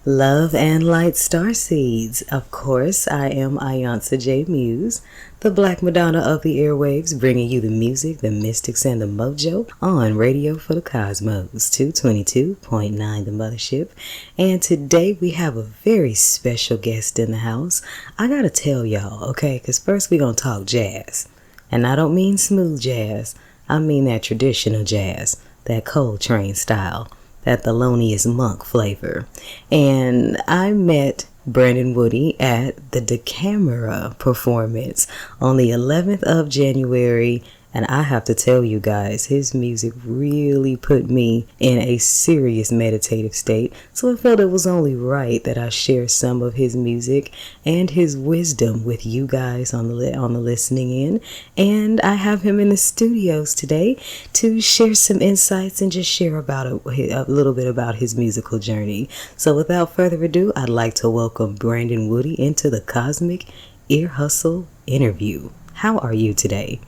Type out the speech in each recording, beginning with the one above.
Love and light starseeds. Of course, I am Ayansa J. Muse, the Black Madonna of the airwaves, bringing you the music, the mystics, and the mojo on Radio for the Cosmos, 222.9 The Mothership. And today we have a very special guest in the house. I gotta tell y'all, okay, because first we gonna talk jazz. And I don't mean smooth jazz. I mean that traditional jazz, that Coltrane style, that Thelonious Monk flavor. And I met Brandon Woody at the Decamera performance on the 11th of January. And I have to tell you guys, his music really put me in a serious meditative state. So I felt it was only right that I share some of his music and his wisdom with you guys on the listening end. And I have him in the studios today to share some insights and just share about a little bit about his musical journey. So without further ado, I'd like to welcome Brandon Woody into the Cosmic Ear Hustle interview. How are you today?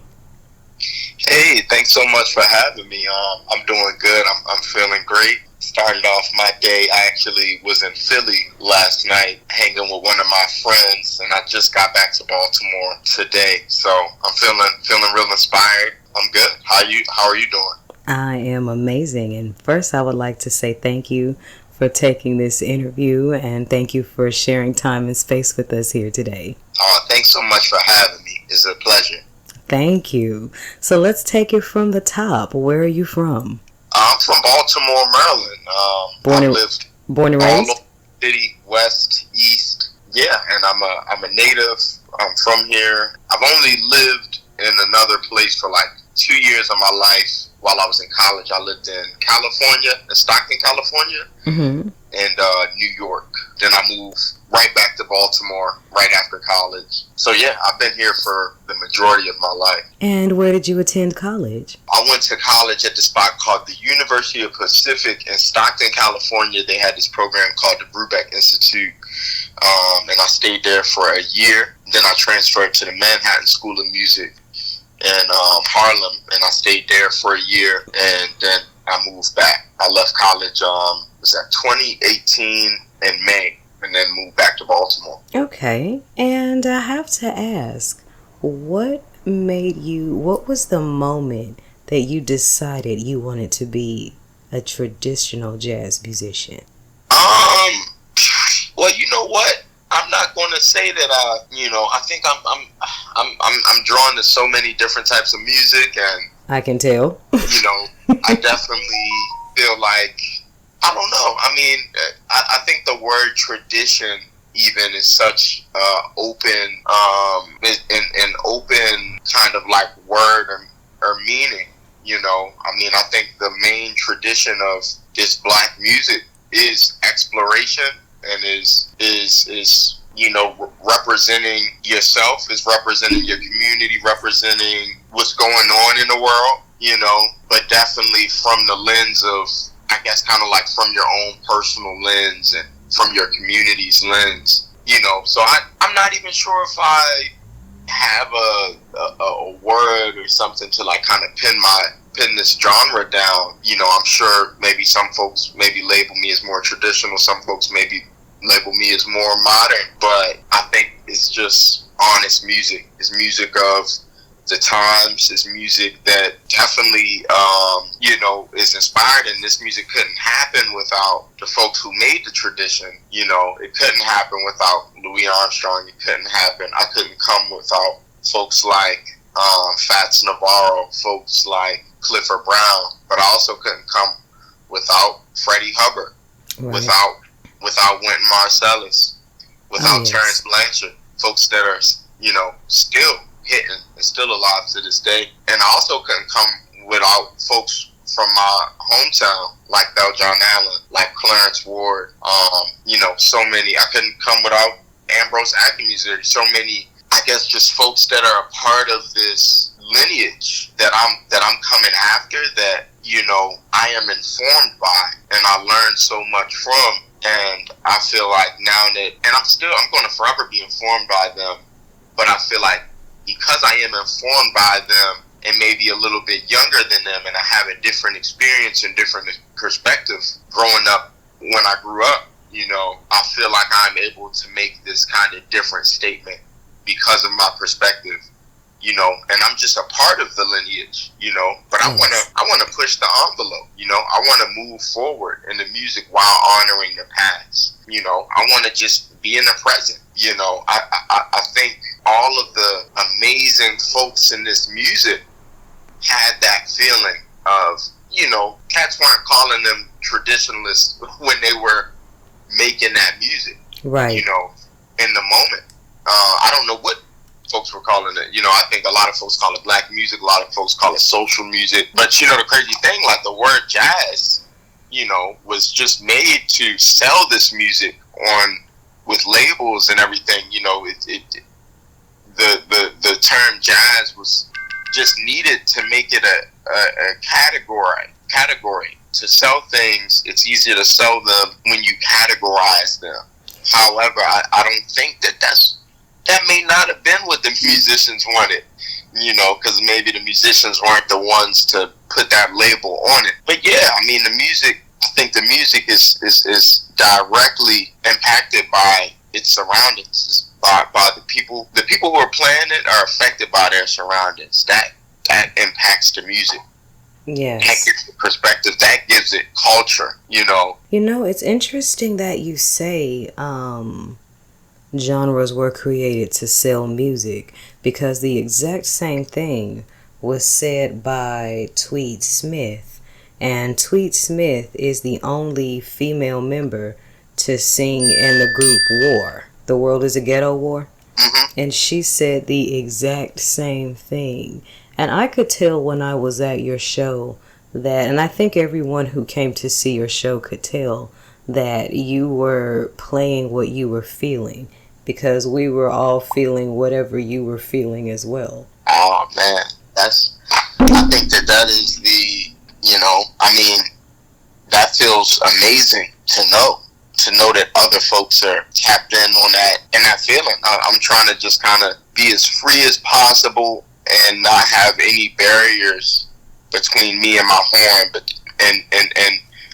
Hey, thanks so much for having me. I'm doing good. I'm feeling great. Started off my day. I actually was in Philly last night hanging with one of my friends, and I just got back to Baltimore today. So I'm feeling real inspired. I'm good. How are you doing? I am amazing. And first I would like to say thank you for taking this interview, and thank you for sharing time and space with us here today. Thanks so much for having me. It's a pleasure. Thank you. So let's take it from the top. Where are you from? I'm from Baltimore, Maryland. Born and raised? All over the city, west, east. Yeah, and I'm a native. I'm from here. I've only lived in another place for like 2 years of my life. While I was in college, I lived in California, in Stockton, California, and New York. Then I moved right back to Baltimore right after college. So yeah, I've been here for the majority of my life. And where did you attend college? I went to college at this spot called the University of Pacific in Stockton, California. They had this program called the Brubeck Institute, and I stayed there for a year. Then I transferred to the Manhattan School of Music in Harlem, and I stayed there for a year, and then I moved back. I left college, was that 2018 in May, and then moved back to Baltimore. Okay, and I have to ask, what was the moment that you decided you wanted to be a traditional jazz musician? Well, you know what? I'm not going to say that. I think I'm drawn to so many different types of music, and I can tell. I definitely feel like, I don't know. I mean, I think the word tradition even is such open, an open kind of like word or meaning. I mean, I think the main tradition of this black music is exploration, and is representing yourself, is representing your community, representing what's going on in the world, but definitely from the lens of, I guess, kind of like from your own personal lens and from your community's lens, so I'm not even sure if I have a word or something to like kind of pin this genre down. I'm sure maybe some folks maybe label me as more traditional, some folks maybe label me as more modern, but I think it's just honest music. It's music of the times. It's music that definitely, is inspired, and this music couldn't happen without the folks who made the tradition. It couldn't happen without Louis Armstrong. It couldn't happen. I couldn't come without folks like Fats Navarro, folks like Clifford Brown, but I also couldn't come without Freddie Hubbard, right, without Wynton Marsalis, without Terrence Blanchard, folks that are, still hitting and still alive to this day. And I also couldn't come without folks from my hometown, like John Allen, like Clarence Ward, so many. I couldn't come without Ambrose Atkins. There's so many, I guess, just folks that are a part of this lineage that I'm coming after, that, I am informed by, and I learned so much from. And I feel like now that, and I'm going to forever be informed by them, but I feel like because I am informed by them and maybe a little bit younger than them, and I have a different experience and different perspective growing up when I grew up, feel like I'm able to make this kind of different statement because of my perspective, you know, and I'm just a part of the lineage, you know, but I want to push the envelope, you know, I want to move forward in the music while honoring the past, you know, I want to just be in the present, you know. I think all of the amazing folks in this music had that feeling of, you know, cats weren't calling them traditionalists when they were making that music, right? You know, in the moment. I don't know what folks were calling it. You know, I think a lot of folks call it black music. A lot of folks call it social music. But, you know, the crazy thing, like the word jazz, you know, was just made to sell this music on with labels and everything. You know, the term jazz was just needed to make it a category. To sell things, it's easier to sell them when you categorize them. However, I don't think that may not have been what the musicians wanted, you know, because maybe the musicians weren't the ones to put that label on it. But yeah, I mean, I think the music is directly impacted by its surroundings, by the people. The people who are playing it are affected by their surroundings. That impacts the music. Yes. That gives it perspective. That gives it culture, you know. You know, it's interesting that you say genres were created to sell music, because the exact same thing was said by Tweed Smith. And Tweed Smith is the only female member to sing in the group War. The World is a Ghetto War. Mm-hmm. And she said the exact same thing. And I could tell when I was at your show that, and I think everyone who came to see your show could tell, that you were playing what you were feeling, because we were all feeling whatever you were feeling as well. Oh, man. I think that is you know, I mean, that feels amazing to know that other folks are tapped in on that feeling. I'm trying to just kind of be as free as possible and not have any barriers between me and my horn, and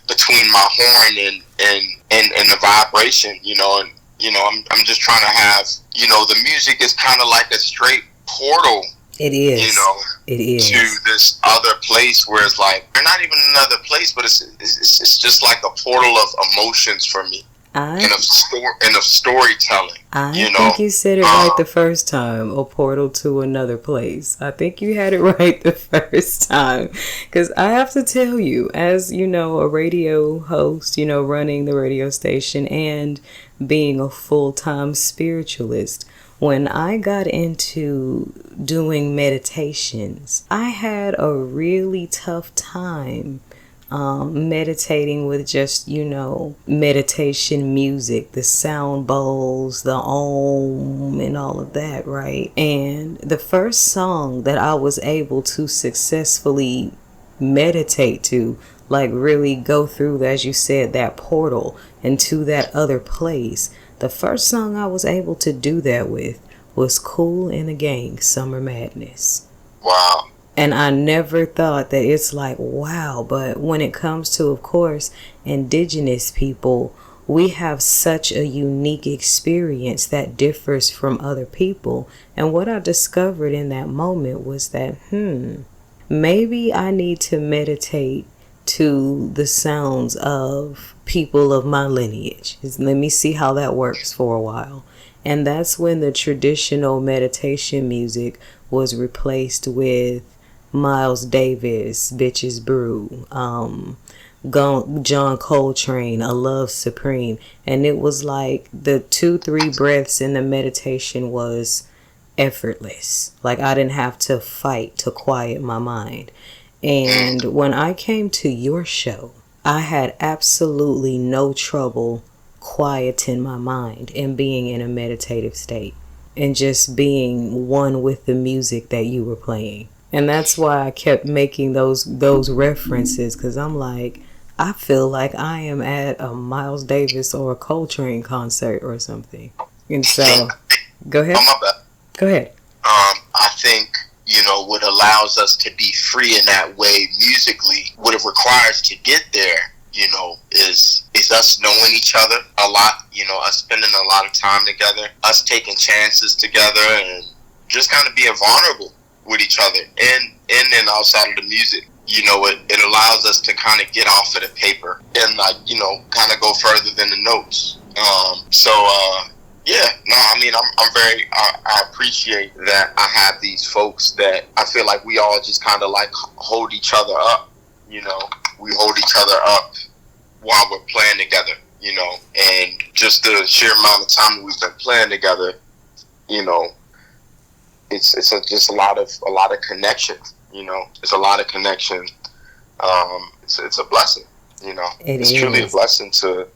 between my horn and the vibration, you know. And you know, I'm just trying to have, you know, the music is kind of like a straight portal. It is. You know, it is to this other place where it's like, or not even another place, but it's just like a portal of emotions for me. And of storytelling. I think you said it right the first time. A portal to another place. I think you had it right the first time. Because I have to tell you, as, you know, a radio host, you know, running the radio station and being a full-time spiritualist, when I got into doing meditations, I had a really tough time meditating with just, you know, meditation music, the sound bowls, the om, and all of that, right? And the first song that I was able to successfully meditate to, like really go through, as you said, that portal into that other place, the first song I was able to do that with was Kool and the Gang, Summer Madness. Wow. And I never thought that it's like, wow. But when it comes to, of course, indigenous people, we have such a unique experience that differs from other people. And what I discovered in that moment was that, maybe I need to meditate to the sounds of people of my lineage. Let me see how that works for a while. And that's when the traditional meditation music was replaced with Miles Davis, Bitches Brew, John Coltrane, A Love Supreme. And it was like the 2-3 breaths in the meditation was effortless. Like I didn't have to fight to quiet my mind. And when I came to your show, I had absolutely no trouble quieting my mind and being in a meditative state and just being one with the music that you were playing. And that's why I kept making those references, because I'm like, I feel like I am at a Miles Davis or a Coltrane concert or something. And so, go ahead. Go ahead. I think, you know, what allows us to be free in that way musically, what it requires to get there is us knowing each other a lot, us spending a lot of time together, us taking chances together, and just kind of being vulnerable with each other in and outside of the music. It allows us to kind of get off of the paper and kind of go further than the notes. I appreciate that I have these folks that I feel like we all just kind of like hold each other up. We hold each other up while we're playing together, and just the sheer amount of time that we've been playing together, it's just a lot of connection. It's a lot of connection. It's a blessing. It's truly a blessing to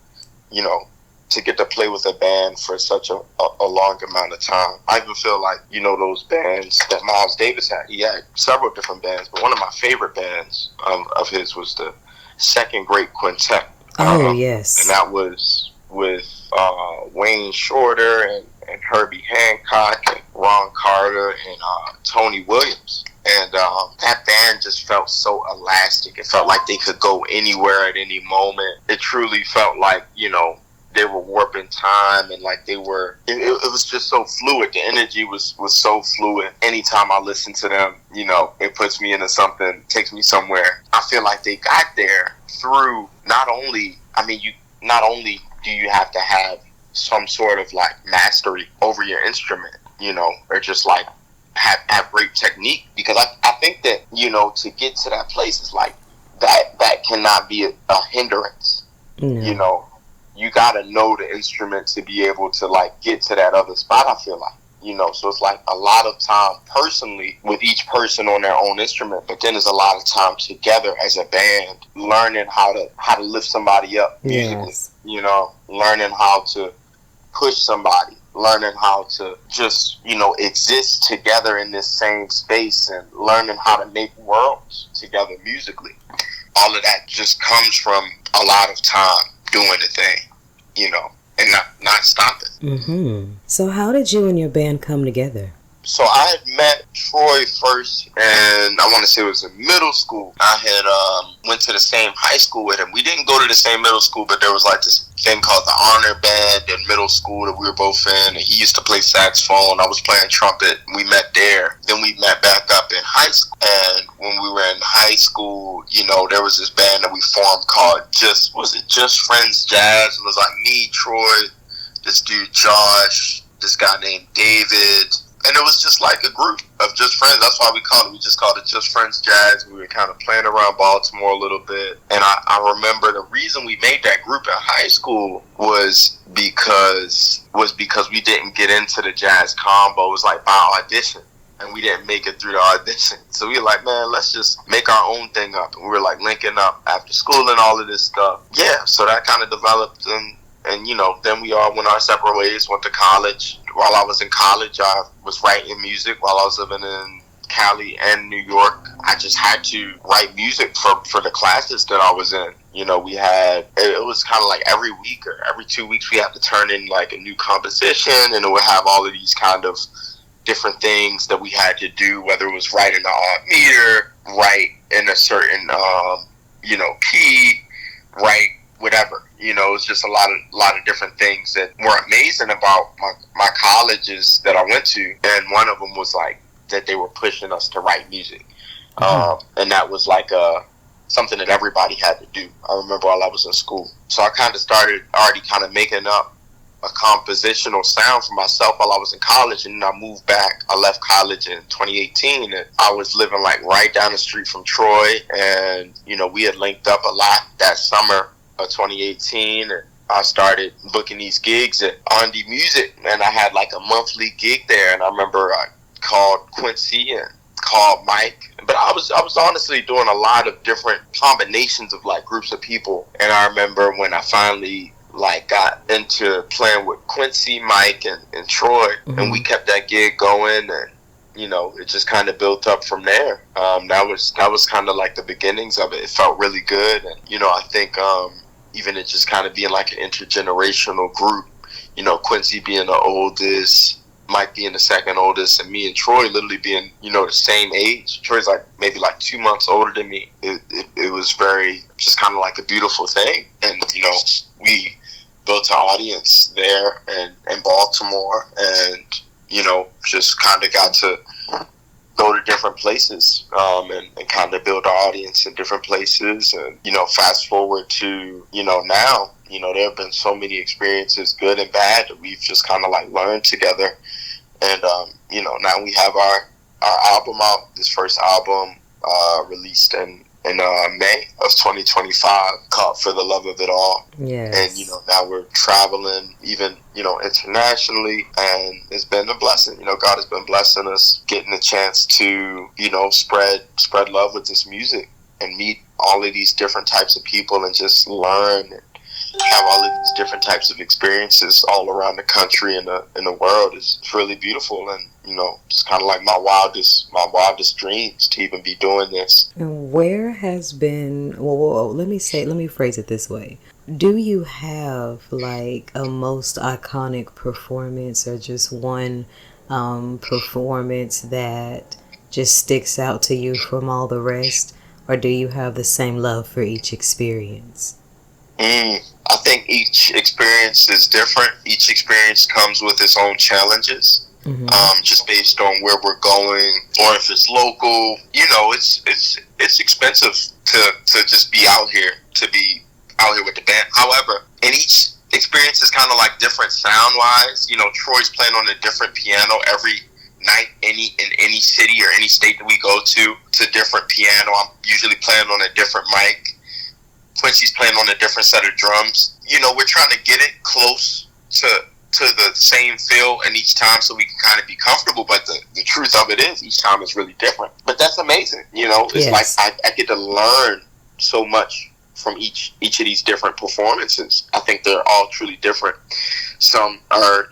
get to play with a band for such a long amount of time. I even feel like, those bands that Miles Davis had. He had several different bands, but one of my favorite bands of his was the Second Great Quintet. Yes. And that was with Wayne Shorter and Herbie Hancock and Ron Carter and Tony Williams. And that band just felt so elastic. It felt like they could go anywhere at any moment. It truly felt like, they were warping time, and like they were, it was just so fluid. The energy was so fluid. Anytime I listen to them, it puts me into something, takes me somewhere. I feel like they got there through not only do you have to have some sort of like mastery over your instrument, or just like have great technique, because I think that, to get to that place is like that cannot be a hindrance. No. You gotta know the instrument to be able to like get to that other spot, I feel like, so it's like a lot of time personally with each person on their own instrument, but then there's a lot of time together as a band, learning how to lift somebody up musically, yes. Learning how to push somebody, learning how to just, exist together in this same space, and learning how to make worlds together musically. All of that just comes from a lot of time doing the thing, and not stopping. Mm-hmm. So how did you and your band come together? So I had met Troy first, and I want to say it was in middle school. I had went to the same high school with him. We didn't go to the same middle school, but there was like this thing called the honor band in middle school that we were both in. And he used to play saxophone. I was playing trumpet. We met there. Then we met back up in high school. And when we were in high school, there was this band that we formed called Just Friends Jazz. It was like me, Troy, this dude Josh, this guy named David. And it was just like a group of just friends. That's why we called it. We just called it Just Friends Jazz. We were kind of playing around Baltimore a little bit. And I remember the reason we made that group in high school was because we didn't get into the jazz combo. It was like by audition. And we didn't make it through the audition. So we were like, man, let's just make our own thing up. And we were like linking up after school and all of this stuff. Yeah, so that kind of developed. And then we all went our separate ways, went to college. While I was in college, I was writing music. While I was living in Cali and New York, I just had to write music for the classes that I was in. We had, it was kind of like every week or every 2 weeks we had to turn in like a new composition, and it would have all of these kind of different things that we had to do, whether it was write in the odd meter, write in a certain, key, write whatever. It's just a lot of different things that were amazing about my colleges that I went to. And one of them was like that they were pushing us to write music. And that was like something that everybody had to do. I remember while I was in school. So I kind of started already kind of making up a compositional sound for myself while I was in college. And then I moved back. I left college in 2018, and I was living like right down the street from Troy. And, we had linked up a lot that summer of 2018, and I started booking these gigs at Ondi Music, and I had like a monthly gig there. And I remember I called Quincy and called Mike, but I was honestly doing a lot of different combinations of like groups of people. And I remember when I finally like got into playing with Quincy, Mike, and Troy, and we kept that gig going, and it just kind of built up from there. That was kind of like the beginnings of it. It felt really good, and I think even it just kind of being like an intergenerational group, Quincy being the oldest, Mike being the second oldest, and me and Troy literally being, the same age. Troy's like maybe like 2 months older than me. It was very, just kind of like a beautiful thing. And, we built an audience there in Baltimore, and, just kind of got to go to different places and kind of build our audience in different places. And, fast forward to, now, there have been so many experiences, good and bad, that we've just kind of like learned together. And, now we have our album out, this first album released in May of 2025, called For the Love of It All. Yes. And, now we're traveling even, internationally, and it's been a blessing. God has been blessing us, getting a chance to, spread love with this music and meet all of these different types of people and just learn and have all of these different types of experiences all around the country and the world. It's really beautiful. And, it's kind of like my wildest dreams to even be doing this. And where has been, let me phrase it this way. Do you have like a most iconic performance, or just one performance that just sticks out to you from all the rest? Or do you have the same love for each experience? I think each experience is different. Each experience comes with its own challenges. Mm-hmm. Just based on where we're going, or if it's local, it's expensive to just be out here with the band. However, in each experience is kind of like different sound wise. Troy's playing on a different piano every night, in any city or any state that we go to. It's a different piano. I'm usually playing on a different mic. Quincy's playing on a different set of drums. We're trying to get it close to the same feel, and each time, so we can kind of be comfortable. But the truth of it is, each time is really different. But that's amazing. It's yes. Like I get to learn so much from each of these different performances. I think they're all truly different. Some are,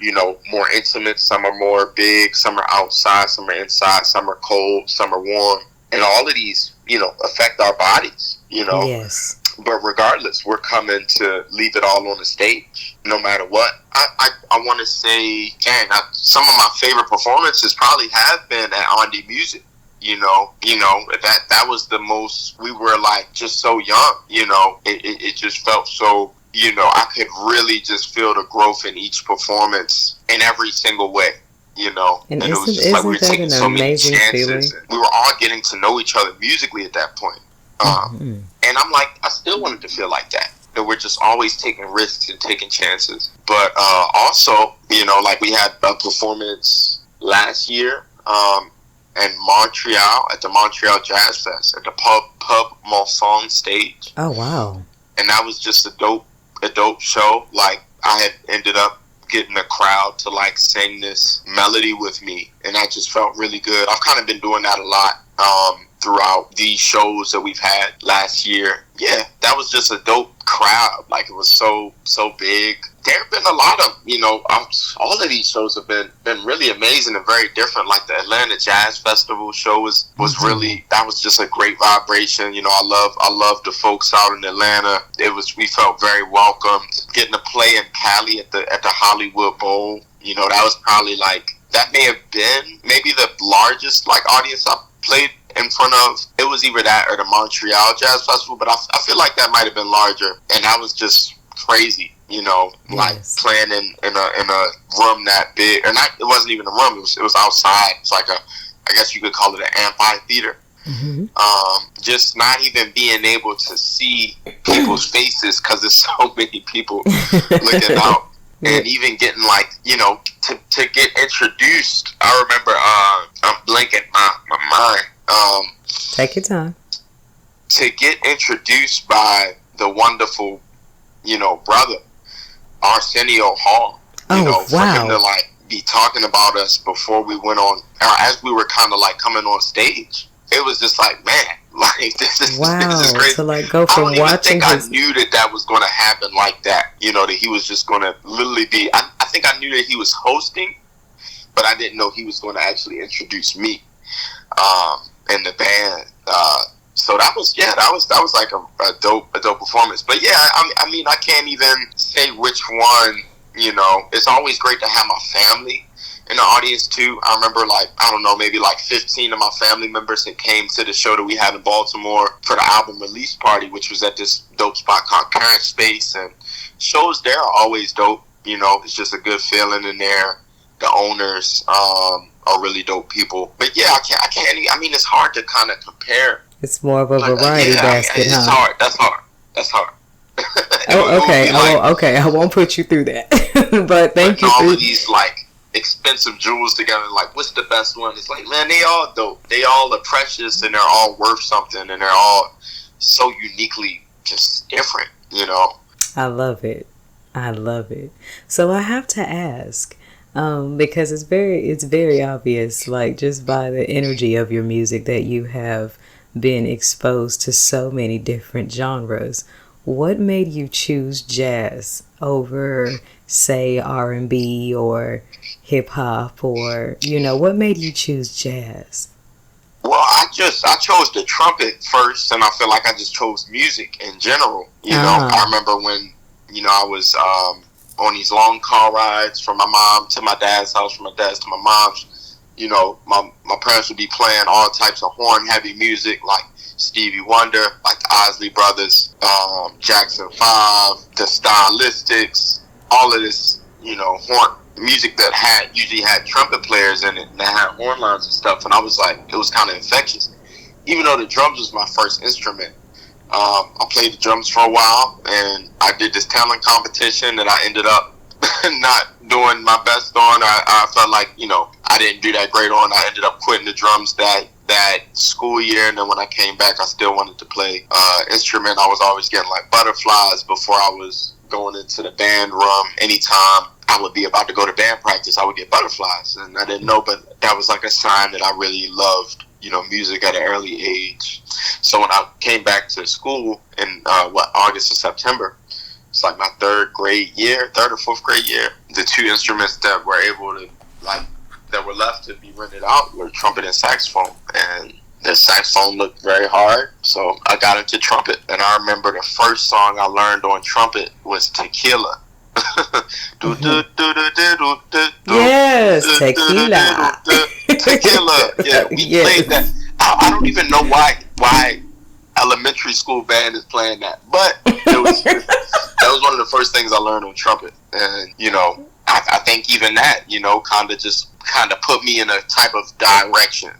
more intimate. Some are more big. Some are outside. Some are inside. Some are cold. Some are warm. And all of these, affect our bodies. Yes. But regardless, we're coming to leave it all on the stage, no matter what. I want to say, some of my favorite performances probably have been at On The Music. That was the most. We were like just so young. It just felt so. I could really just feel the growth in each performance in every single way. And it was just like we were taking so many chances. We were all getting to know each other musically at that point. And I'm like, I still wanted to feel like that we're just always taking risks and taking chances. But also, like we had a performance last year in Montreal at the Montreal Jazz Fest at the Pub Monson stage. Oh wow! And that was just a dope show. Like I had ended up getting a crowd to like sing this melody with me, and I just felt really good. I've kind of been doing that a lot throughout these shows that we've had last year. Yeah, that was just a dope crowd. Like it was so big. There have been a lot of, all of these shows have been really amazing and very different. Like the Atlanta Jazz Festival show was really, that was just a great vibration. I love the folks out in Atlanta. We felt very welcomed. Getting to play in Cali at the Hollywood Bowl, that was probably that may have been maybe the largest audience I played in front of. It was either that or the Montreal Jazz Festival, but I feel like that might have been larger. And that was just crazy, yes. Playing in a room that big, or not. It wasn't even a room. It was outside. It's like I guess you could call it an amphitheater. Mm-hmm. Just not even being able to see people's faces because there's so many people looking out. And even getting to get introduced. I remember I'm blanking my mind. Take your time. To get introduced by the wonderful, brother Arsenio Hall. Wow. For him to be talking about us before we went on, or as we were kind of coming on stage. It was just man, this is crazy. To go from watching I knew that was going to happen like that. That he was just going to literally be. I think I knew that he was hosting, but I didn't know he was going to actually introduce me and the band. So that was like a dope performance. But yeah, I mean I can't even say which one. It's always great to have my family in the audience too. I remember, like, I don't know, maybe like 15 of my family members that came to the show that we had in Baltimore for the album release party, which was at this dope spot called Current Space. And shows there are always dope. You know, it's just a good feeling in there. The owners are really dope people. But yeah, I can't. I mean, it's hard to kind of compare. It's more of a variety basket, it's huh? hard. That's hard. Oh, okay. I won't put you through that. But thank you. All of these like expensive jewels together, like, what's the best one? It's like, man, they all dope. They all are precious, and they're all worth something, and they're all so uniquely just different. You know. I love it. So I have to ask, because it's very obvious, like, just by the energy of your music, that you have been exposed to so many different genres. What made you choose jazz over, say, R&B or hip hop, or, you know, what made you choose jazz? Well, I chose the trumpet first, and I feel like I just chose music in general. You know, I remember when, you know, I was on these long car rides from my mom to my dad's house, from my dad's to my mom's. You know, my parents would be playing all types of horn-heavy music, like Stevie Wonder, like the Isley Brothers, Jackson 5, the Stylistics, all of this, you know, horn music that usually had trumpet players in it, and that had horn lines and stuff. And I was like, it was kind of infectious. Even though the drums was my first instrument, I played the drums for a while, and I did this talent competition that I ended up not doing my best on. I felt like, you know, I didn't do that great on. I ended up quitting the drums that school year, and then when I came back, I still wanted to play instrument. I was always getting like butterflies before I was going into the band room. Anytime I would be about to go to band practice, I would get butterflies, and I didn't know, but that was like a sign that I really loved, you know, music at an early age. So when I came back to school in August or September, it's like my third or fourth grade year, the two instruments that were able to, like, that were left to be rented out were trumpet and saxophone. And the saxophone looked very hard, so I got into trumpet. And I remember the first song I learned on trumpet was Tequila. Yes, Tequila. Tequila. Yeah, we played that. I don't even know why elementary school band is playing that, but that was one of the first things I learned on trumpet. And, you know, I think even that, you know, kind of put me in a type of direction,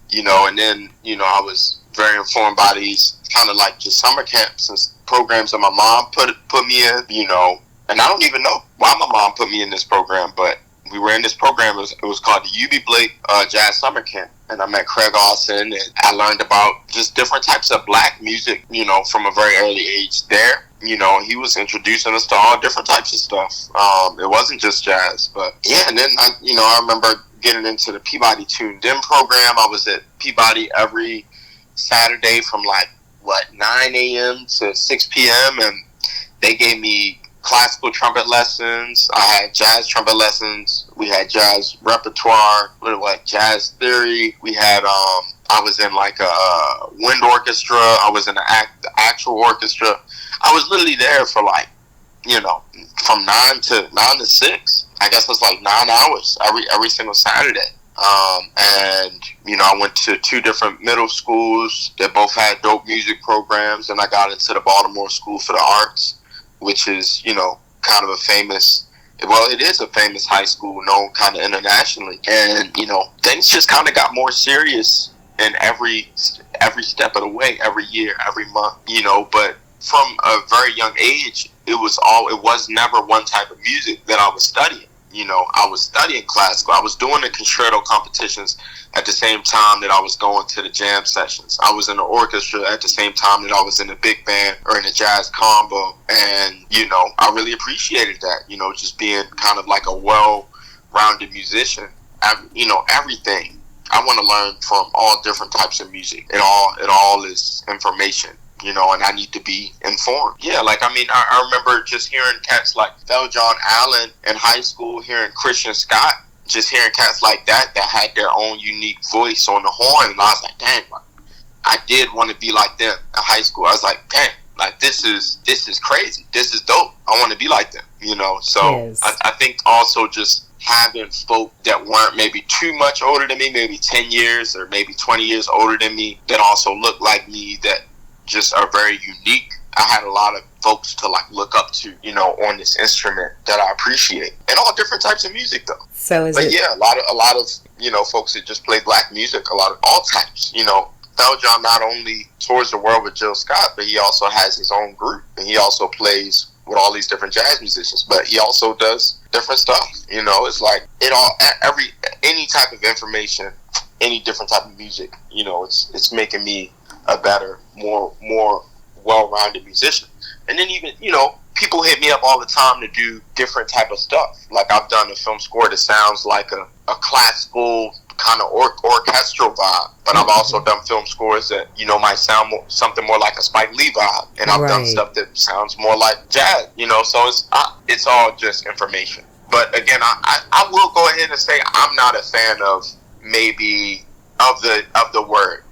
you know. And then, you know, I was very informed by these kind of like just summer camps and programs that my mom put me in, you know. And I don't even know why my mom put me in this program, but we were in this program. It was called the UB Blake Jazz Summer Camp. And I met Craig Austin, and I learned about just different types of black music, you know, from a very early age there. You know, he was introducing us to all different types of stuff. It wasn't just jazz, but yeah. And then I remember getting into the Peabody Tuned In program. I was at Peabody every Saturday from 9 a.m. to 6 p.m. and they gave me classical trumpet lessons. I had jazz trumpet lessons. We had jazz repertoire, jazz theory. We had I was in like a wind orchestra. I was in the actual orchestra. I was literally there for from 9 to 6. I guess it's 9 hours every single Saturday. And I went to 2 different middle schools that both had dope music programs, and I got into the Baltimore School for the Arts, which is, kind of a famous, it is a famous high school known kind of internationally. And, things just kind of got more serious in every step of the way, every year, every month, but from a very young age, it was never one type of music that I was studying. I was studying classical. I was doing the concerto competitions at the same time that I was going to the jam sessions. I was in the orchestra at the same time that I was in the big band or in the jazz combo. And, I really appreciated that, just being kind of like a well-rounded musician. Everything. I want to learn from all different types of music. It all is information. And I need to be informed. Yeah, I remember just hearing cats like John Allen in high school, hearing Christian Scott, just hearing cats like that had their own unique voice on the horn, and I was like, dang, I did want to be like them in high school. I was like, dang, this is crazy. This is dope. I want to be like them, So yes. I think also just having folk that weren't maybe too much older than me, maybe 10 years or maybe 20 years older than me, that also look like me, that just are very unique. I had a lot of folks to like look up to, you know, on this instrument that I appreciate, and all different types of music though. So yeah, a lot of you know, folks that just play black music, a lot of all types. You know, John not only tours the world with Jill Scott, but he also has his own group, and he also plays with all these different jazz musicians. But he also does different stuff. You know, it's like any type of information, any different type of music. You know, it's making me a better, more well-rounded musician. And then even, you know, people hit me up all the time to do different type of stuff. Like I've done a film score that sounds like a classical kind of orchestral vibe, but I've also done film scores that, you know, might sound something more like a Spike Lee vibe, and I've done stuff that sounds more like jazz, you know. So it's all just information. But again, I will go ahead and say I'm not a fan of maybe of the word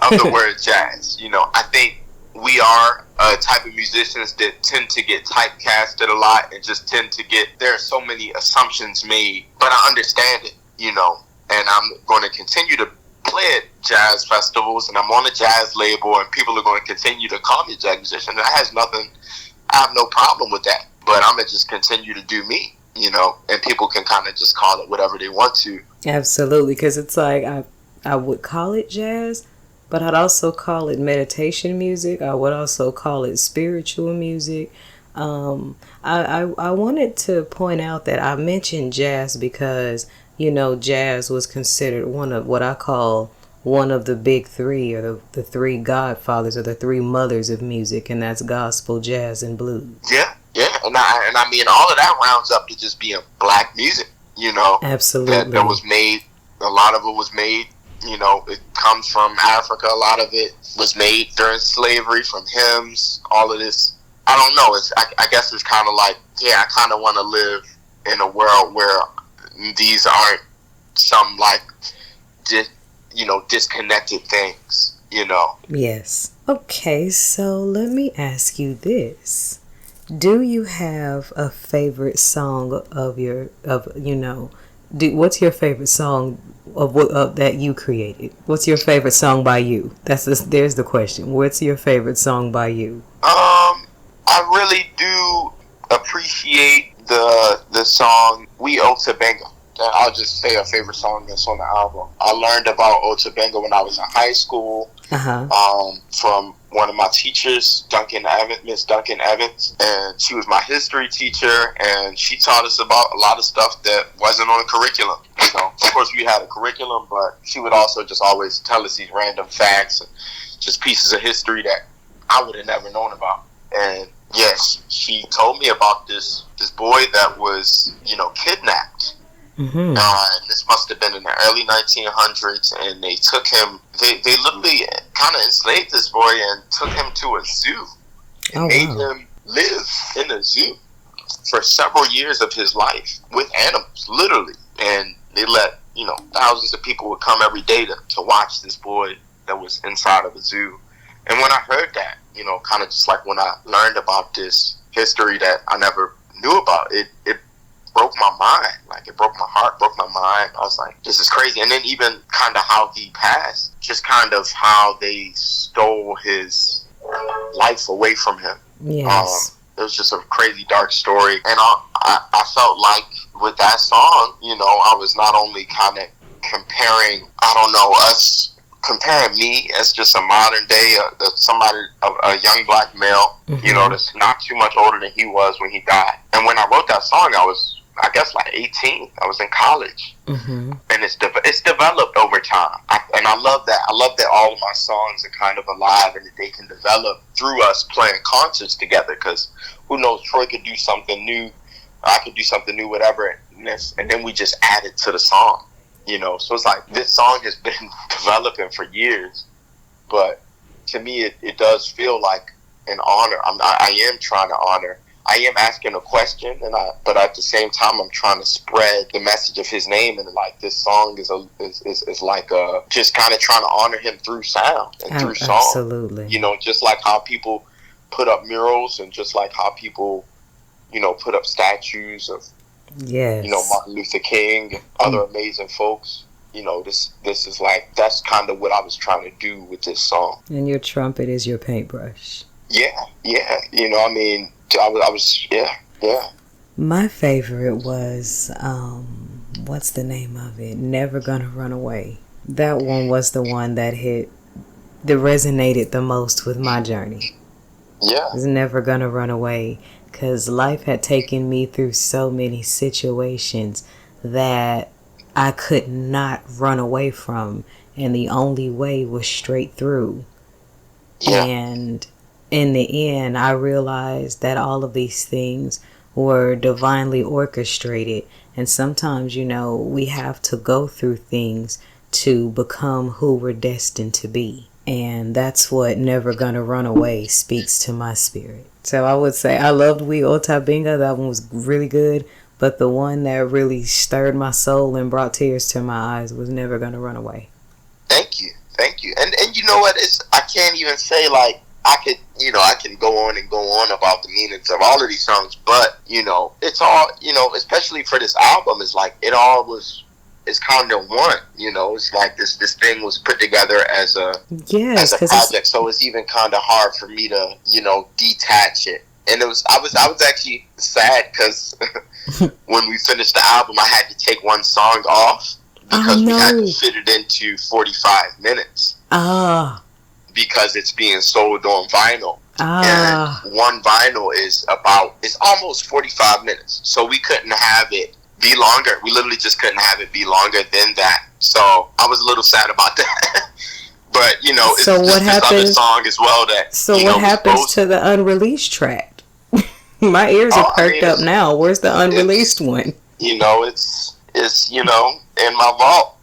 of the word jazz. You know, I think we are a type of musicians that tend to get typecasted a lot, and just tend to get, there are so many assumptions made, but I understand it, you know, and I'm going to continue to play at jazz festivals, and I'm on a jazz label, and people are going to continue to call me a jazz musician. That has nothing, I have no problem with that, but I'm going to just continue to do me, you know, and people can kind of just call it whatever they want to. Absolutely, because it's like I would call it jazz, but I'd also call it meditation music. I would also call it spiritual music. I wanted to point out that I mentioned jazz because, you know, jazz was considered one of what I call one of the big three, or the three godfathers, or the three mothers of music, and that's gospel, jazz, and blues. Yeah, and I mean, all of that rounds up to just being black music, you know. Absolutely. That was made, a lot of it was made, you know, it comes from Africa. A lot of it was made during slavery, from hymns, all of this. I don't know. I guess it's kind of like, yeah, I kind of want to live in a world where these aren't some like, disconnected things, you know. Yes. Okay, so let me ask you this. Do you have a favorite song what's your favorite song of that you created? What's your favorite song by you? There's the question. What's your favorite song by you? I really do appreciate the song We Otobengo. I'll just say a favorite song that's on the album. I learned about Otobengo when I was in high school, from one of my teachers, Miss Duncan Evans, and she was my history teacher, and she taught us about a lot of stuff that wasn't on the curriculum. You know, of course we had a curriculum, but she would also just always tell us these random facts and just pieces of history that I would have never known about. And yes, she told me about this boy that was, you know, kidnapped. And this must have been in the early 1900s, and they took him, they literally kind of enslaved this boy and took him to a zoo and made him live in a zoo for several years of his life with animals, literally. And they let, you know, thousands of people would come every day to watch this boy that was inside of a zoo. And when I heard that, you know, kind of just like when I learned about this history that I never knew about, it broke my mind. Like, it broke my heart, broke my mind. I was like, this is crazy. And then even kind of how he passed, just kind of how they stole his life away from him. Yes. It was just a crazy dark story. And I felt like with that song, you know, I was not only kind of comparing me as just a modern day, a young black male, you know, that's not too much older than he was when he died. And when I wrote that song, I was, I guess, like 18. I was in college. And it's developed over time. And I love that. I love that all of my songs are kind of alive, and that they can develop through us playing concerts together, because who knows, Troy could do something new, I could do something new, whatever, and then we just add it to the song. You know, so it's like this song has been developing for years, but to me, it does feel like an honor. I am trying to honor. I am asking a question, but at the same time, I'm trying to spread the message of his name. And like, this song is like just kind of trying to honor him through sound and through song. Absolutely. You know, just like how people put up murals, and just like how people, you know, put up statues of Yes. Martin Luther King, other amazing folks. This is like, that's kind of what I was trying to do with this song. And your trumpet is your paintbrush. Yeah. I was yeah. My favorite was, what's the name of it? Never Gonna Run Away. That one was the one that resonated the most with my journey. Yeah. I was never gonna run away, because life had taken me through so many situations that I could not run away from, and the only way was straight through. Yeah. And in the end, I realized that all of these things were divinely orchestrated, and sometimes, we have to go through things to become who we're destined to be. And that's what Never Gonna Run Away speaks to my spirit. So I would say I loved We Otabinga. That one was really good. But the one that really stirred my soul and brought tears to my eyes was Never Gonna Run Away. Thank you. And you know what? I can't even say, like, I can go on and go on about the meanings of all of these songs. But, it's all, especially for this album, it's like it's kind of one, it's like this thing was put together as a project, so it's even kind of hard for me to detach it. And I was actually sad because when we finished the album, I had to take one song off because we had to fit it into 45 minutes because it's being sold on vinyl. And one vinyl is almost 45 minutes, so we couldn't have it be longer. We literally just couldn't have it be longer than that. So I was a little sad about that. But it's so just this other song as well that. So what happens to the unreleased track? My ears are perked up now. Where's the unreleased one? It's in my vault.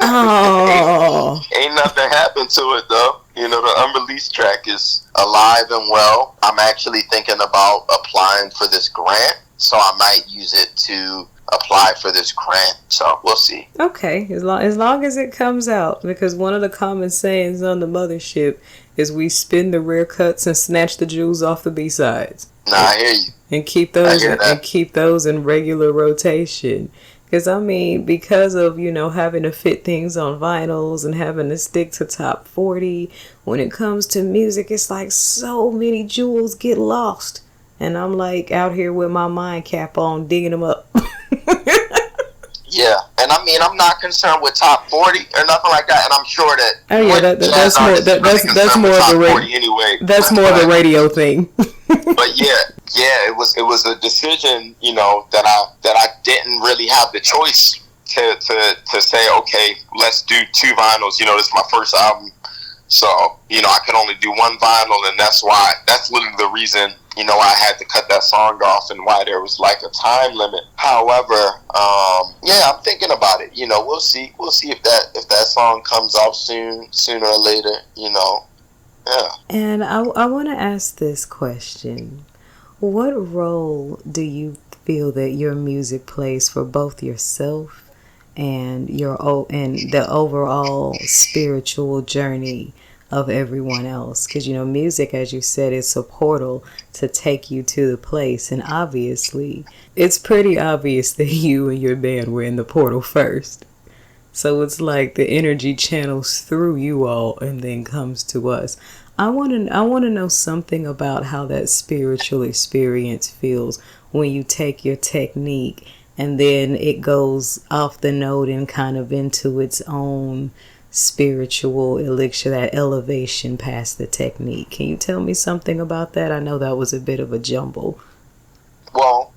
Oh. ain't nothing happened to it though. The unreleased track is alive and well. I'm actually thinking about applying for this grant. So I might use it to apply for this grant. So we'll see. Okay, as long as it comes out, because one of the common sayings on the Mothership is we spin the rare cuts and snatch the jewels off the B-sides. I hear you. And keep those in regular rotation. Because because of having to fit things on vinyls and having to stick to top 40, when it comes to music, it's like so many jewels get lost. And I'm like out here with my mind cap on, digging them up. Yeah, and I'm not concerned with top 40 or nothing like that. And I'm sure that that's more of the radio anyway. That's more of the radio thing. But yeah, it was a decision, that I didn't really have the choice to say, okay, let's do 2 vinyls. This is my first album, so I could only do 1 vinyl, and that's literally the reason. I had to cut that song off and why there was like a time limit. However, I'm thinking about it. We'll see if that song comes out sooner or later. Yeah. And I want to ask this question: what role do you feel that your music plays for both yourself and the overall spiritual journey of everyone else? Because music, as you said, is a portal to take you to the place, and obviously it's pretty obvious that you and your band were in the portal first, so it's like the energy channels through you all and then comes to us. I want to know something about how that spiritual experience feels when you take your technique and then it goes off the note and kind of into its own spiritual elixir, that elevation past the technique. Can you tell me something about that? I know that was a bit of a jumble. Well,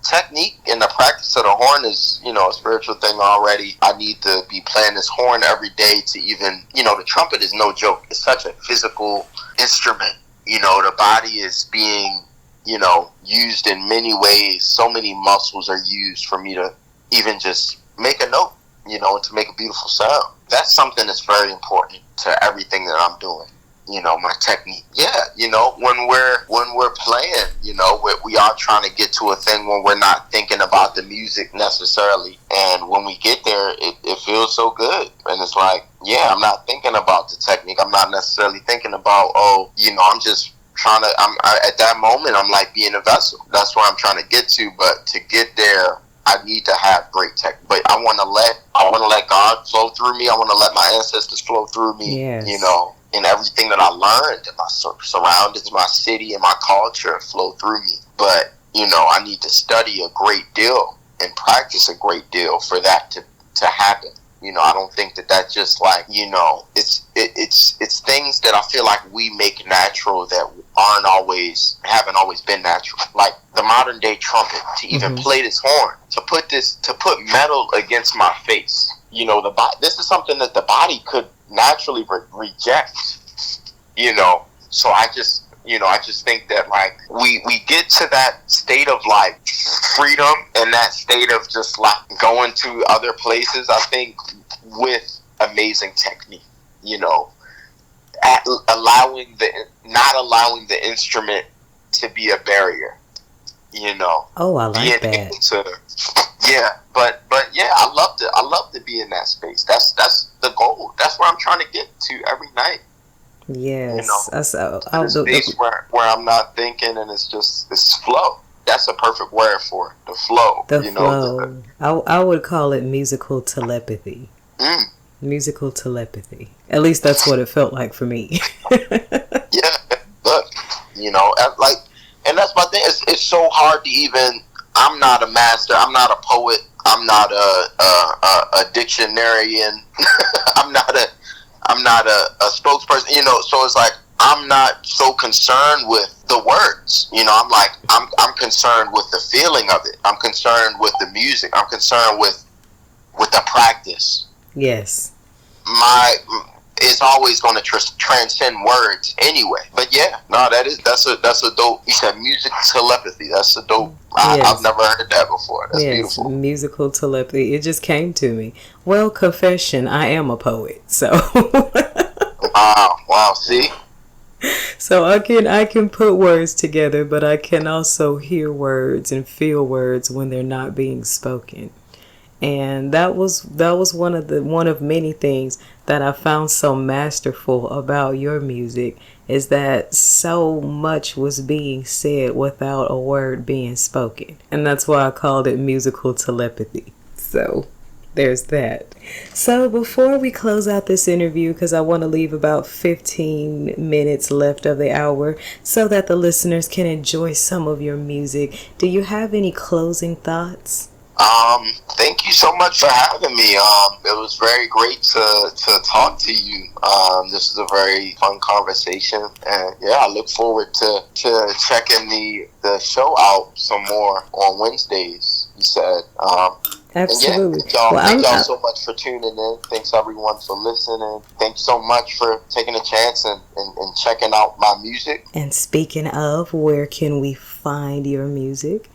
technique and the practice of the horn is, a spiritual thing already. I need to be playing this horn every day to even, the trumpet is no joke. It's such a physical instrument. The body is being, used in many ways. So many muscles are used for me to even just make a note, and to make a beautiful sound. That's something that's very important to everything that I'm doing. My technique. Yeah, when we're playing, we are trying to get to a thing when we're not thinking about the music necessarily. And when we get there, it feels so good. And it's like, I'm not thinking about the technique. I'm not necessarily thinking about, I'm just at that moment, I'm like being a vessel. That's where I'm trying to get to. But to get there, I need to have great tech. But I want to let God flow through me. I want to let my ancestors flow through me. Yes. You know, and everything that I learned in my surroundings, my city, and my culture flow through me. But, you know, I need to study a great deal and practice a great deal for that to happen. You know, I don't think that that's just like, you know, it's things that I feel like we make natural that haven't always been natural. Like the modern day trumpet, to even play this horn, to put metal against my face. You know, this is something that the body could naturally reject. You know, so I just think that like we get to that state of like freedom and that state of just like going to other places, I think, with amazing technique, you know, not allowing the instrument to be a barrier, you know. Oh, I like that. But yeah, I love to be in that space. That's the goal. That's where I'm trying to get to every night. Yes, you know, a space where I'm not thinking, and it's flow. That's a perfect word for it, the flow. The flow. I would call it musical telepathy. Musical telepathy. At least that's what it felt like for me. Yeah, look, you know, and that's my thing. It's so hard to even. I'm not a master. I'm not a poet. I'm not a dictionarian. I'm not a spokesperson, you know, so it's like I'm not so concerned with the words, you know. I'm concerned with the feeling of it. I'm concerned with the music. I'm concerned with the practice. Yes. It's always going to transcend words anyway. But yeah, no, that's a dope. You said music telepathy. That's a dope. Yes. I've never heard that before. That's beautiful. Musical telepathy. It just came to me. Well, confession, I am a poet, so. Wow. See. So I can put words together, but I can also hear words and feel words when they're not being spoken. And that was one of many things that I found so masterful about your music, is that so much was being said without a word being spoken. And that's why I called it musical telepathy. So there's that. So before we close out this interview, because I want to leave about 15 minutes left of the hour so that the listeners can enjoy some of your music, do you have any closing thoughts? Thank you so much for having me. It was very great to talk to you. This is a very fun conversation, and yeah, I look forward to checking the show out some more on Wednesdays. You said, absolutely. Yeah, thank y'all so much for tuning in. Thanks everyone for listening. Thanks so much for taking a chance and checking out my music. And speaking of, where can we find your music?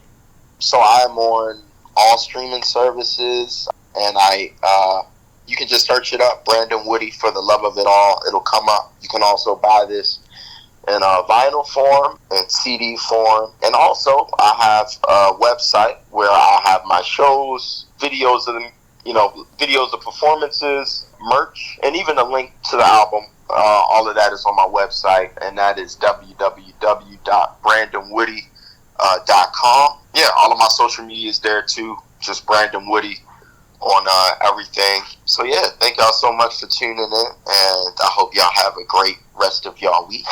So I'm on all streaming services, and you can just search it up, Brandon Woody, For the Love of It All. It'll come up. You can also buy this in vinyl form and CD form, and also I have a website where I have my shows, videos of performances, merch, and even a link to the album. All of that is on my website, and that is www.brandonwoody.com. Yeah, all of my social media is there too. Just Brandon Woody on everything. So yeah, thank y'all so much for tuning in, and I hope y'all have a great rest of y'all week.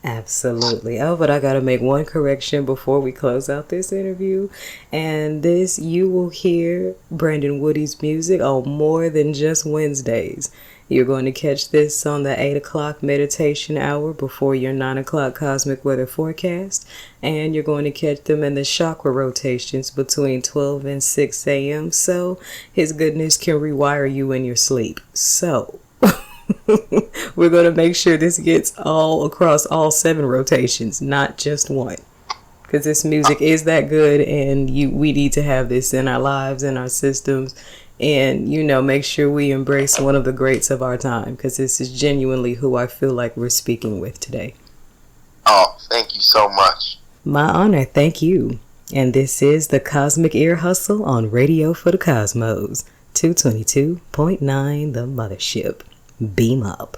Absolutely. Oh, but I got to make one correction before we close out this interview. And you will hear Brandon Woody's music on more than just Wednesdays. You're going to catch this on the 8 o'clock meditation hour before your 9 o'clock cosmic weather forecast. And you're going to catch them in the chakra rotations between 12 and 6 a.m. So his goodness can rewire you in your sleep. So we're going to make sure this gets all across all 7 rotations, not just one. Because this music is that good, and we need to have this in our lives, in our systems. And, make sure we embrace one of the greats of our time, because this is genuinely who I feel like we're speaking with today. Oh, thank you so much. My honor. Thank you. And this is the Cosmic Ear Hustle on Radio for the Cosmos, 222.9 The Mothership. Beam up.